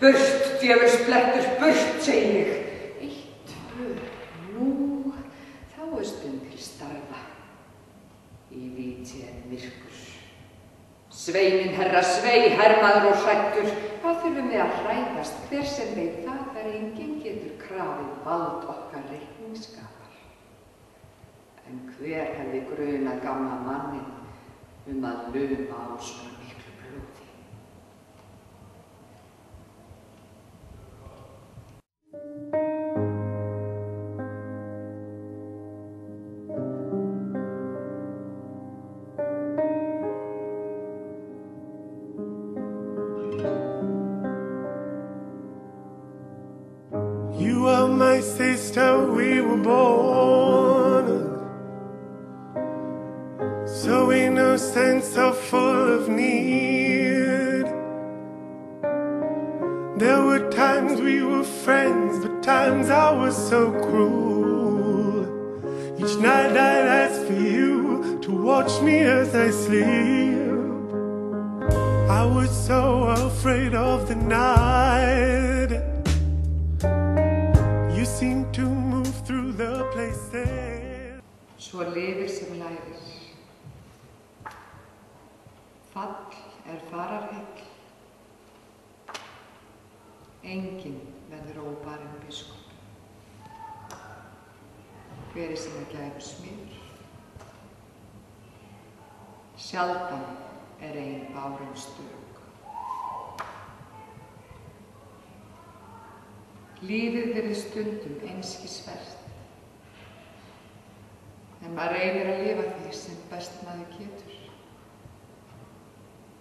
Burt, djöfulsblettur, burt, segi ég. 1, 2, nú, þá stund til starfa. Í víti myrkur. Svei minn herra, svei, hermaður og hræddur. Hvað þurfum við að hræðast, hver sem veit það enginn getur krafið vald okkar reikningsskapar. En hver hefði grunað gamla manninn að luma á svona miklu blóði? You are my sister, we were born so innocent, so full of need. There were times we were friends, but times I was so cruel. Each night I'd ask for you to watch me as I sleep. I was so afraid of the night. You seem to move through the places. Svo lifir sem lærir. Fall fararheill. Enginn verður óbarinn biskup. Hver sinna gæfu smiður. Sjaldan ein bárin stök. Lífið virðist stundum einskis vert. En maður reynir að lifa því sem best maður getur.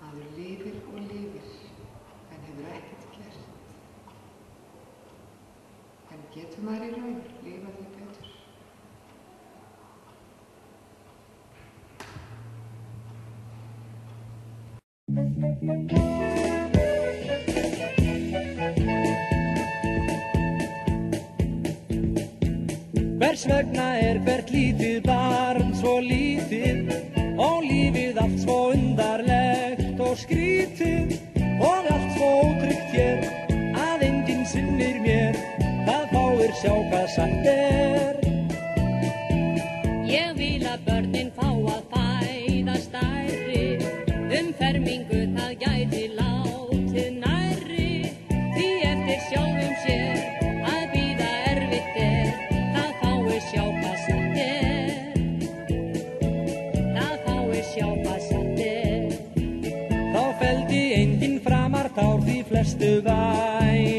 Maður lifir og lifir, en hefur ekkert gert. En getur maður í raun lifa því betur? Hvers vegna hvert lítið barn svo lítið og lífið allt svo undarlegt og skrítið og allt svo ótryggt hér að enginn sinnir mér hvað fáir sjá hvað satt Ég vil að börnin fá að fæða stærri fermingu það gæti látið nærri því eftir sjálfum sér að bíða erfitt það fái sjá hvað satt það fái sjá hvað satt Þá felldi enginn framar tár því flestu væ